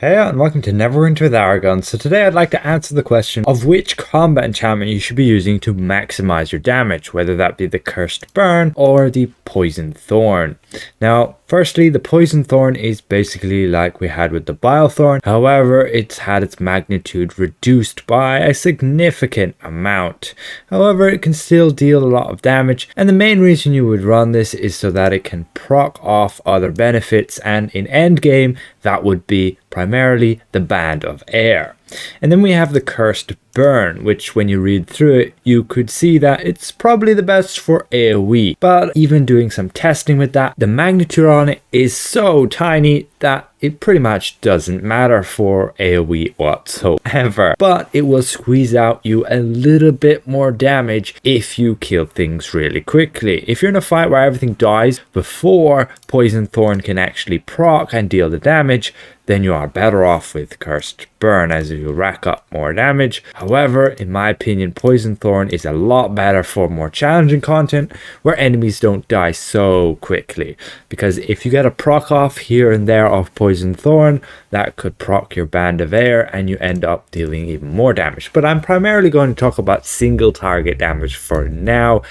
Hey and welcome to Neverwinter with Aragon. So today I'd like to answer the question of which combat enchantment you should be using to maximize your damage, whether that be the Cursed Burn or the Poisoned Thorn. Now, firstly, the Poisoned Thorn is basically like we had with the Bile Thorn. However, it's had its magnitude reduced by a significant amount. However, it can still deal a lot of damage, and the main reason you would run this is so that it can proc off other benefits, and in endgame, that would be primarily the Band of Air. And then we have the Cursed Burn, which when you read through it, you could see that it's probably the best for AoE. But even doing some testing with that, the magnitude on it is so tiny that it pretty much doesn't matter for AoE whatsoever. But it will squeeze out you a little bit more damage if you kill things really quickly. If you're in a fight where everything dies before Poisoned Thorn can actually proc and deal the damage, then you are better off with Cursed Burn, as you rack up more damage. However, in my opinion, Poisoned Thorn is a lot better for more challenging content where enemies don't die so quickly. Because if you get a proc off here and there of Poisoned Thorn, that could proc your Band of Air and you end up dealing even more damage. But I'm primarily going to talk about single target damage for now.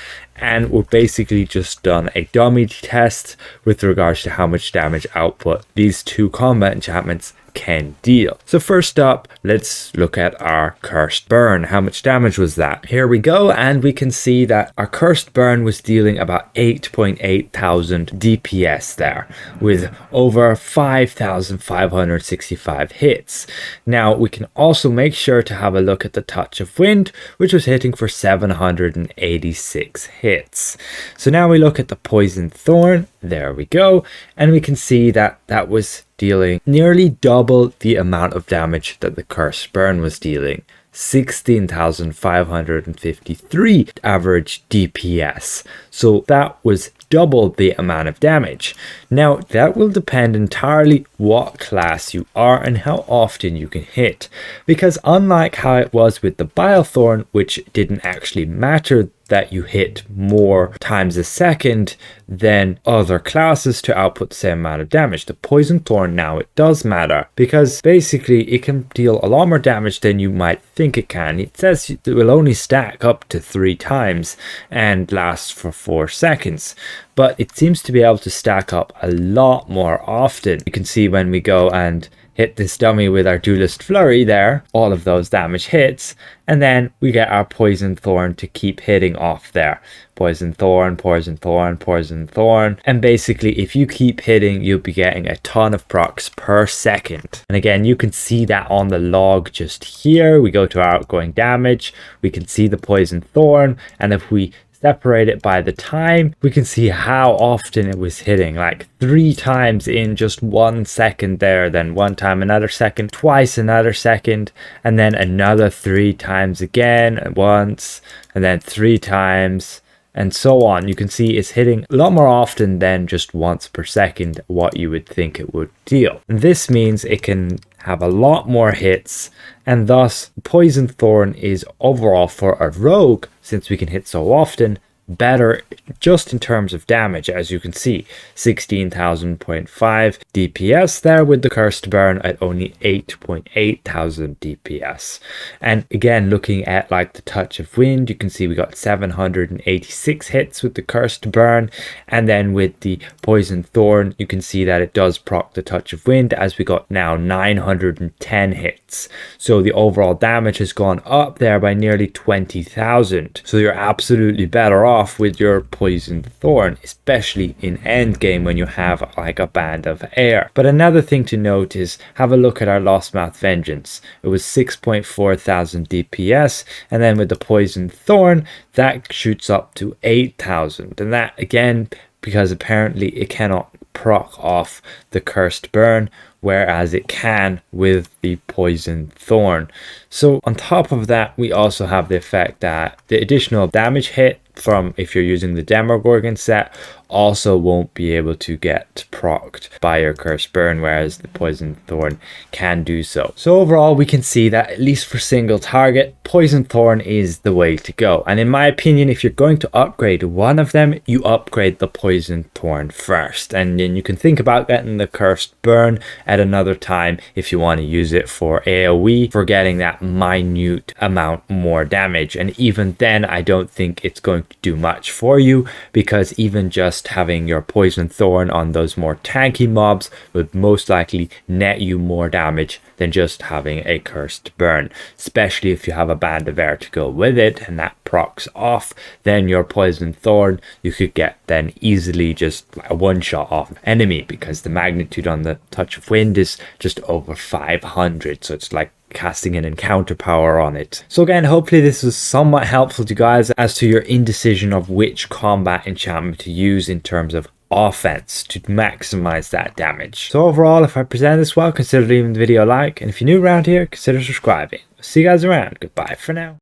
And we've basically just done a dummy test with regards to how much damage output these two combat enchantments can deal. So first up, let's look at our Cursed Burn. How much damage was that? Here we go, and we can see that our Cursed Burn was dealing about 8.8 thousand DPS there, with over 5,565 hits. Now, we can also make sure to have a look at the Touch of Wind, which was hitting for 786 hits. So now we look at the Poisoned Thorn. There we go, and we can see that that was dealing nearly double the amount of damage that the Cursed Burn was dealing. 16,553 average DPS. So that was double the amount of damage. Now that will depend entirely what class you are and how often you can hit, because unlike how it was with the Bile Thorn, which didn't actually matter that you hit more times a second than other classes to output the same amount of damage, the Poisoned Thorn now it does matter, because basically it can deal a lot more damage than you might think it can. It says it will only stack up to 3 times and last for 4 seconds, but it seems to be able to stack up a lot more often. You can see when we go and hit this dummy with our Duelist Flurry there, all of those damage hits, and then we get our Poisoned Thorn to keep hitting off there. Poisoned Thorn, Poisoned Thorn, Poisoned Thorn, and basically if you keep hitting, you'll be getting a ton of procs per second. And again, you can see that on the log just here. We go to our outgoing damage, we can see the Poisoned Thorn, and if we separate it by the time, we can see how often it was hitting, like 3 times in just 1 second there, then 1 time another second, twice another second, and then another 3 times again, once, and then 3 times, and so on. You can see it's hitting a lot more often than just once per second what you would think it would deal. And this means it can have a lot more hits, and thus Poisoned Thorn is overall for a rogue, since we can hit so often, better just in terms of damage. As you can see, 16,000.5 DPS there with the Cursed Burn at only 8.8 thousand DPS. And again, looking at like the Touch of Wind, you can see we got 786 hits with the Cursed Burn, and then with the Poisoned Thorn you can see that it does proc the Touch of Wind, as we got now 910 hits. So the overall damage has gone up there by nearly 20,000. So you're absolutely better off with your Poisoned Thorn, especially in endgame when you have like a Band of Air. But another thing to note is have a look at our Lostmouth Vengeance. It was 6.4 thousand DPS, and then with the Poisoned Thorn that shoots up to 8,000, and that again because apparently it cannot proc off the Cursed Burn, whereas it can with the Poisoned Thorn. So on top of that, we also have the effect that the additional damage hit from if you're using the Demogorgon set also won't be able to get procced by your Cursed Burn, whereas the Poisoned Thorn can do so. So overall, we can see that at least for single target, Poisoned Thorn is the way to go. And in my opinion, if you're going to upgrade one of them, you upgrade the Poisoned Thorn first. And then you can think about getting the Cursed Burn at another time if you want to use it for AoE, for getting that minute amount more damage. And even then, I don't think it's going to do much for you, because even just having your Poisoned Thorn on those more tanky mobs would most likely net you more damage than just having a Cursed Burn, especially if you have a Band of Air to go with it and that procs off. Then your Poisoned Thorn, you could get then easily just a one-shot off enemy, because the magnitude on the Touch of Wind is just over 500, so it's like casting an encounter power on it. So again, hopefully this was somewhat helpful to you guys as to your indecision of which combat enchantment to use in terms of offense to maximize that damage. So overall, if I present this well, consider leaving the video a like, and if you're new around here, consider subscribing. See you guys around. Goodbye for now.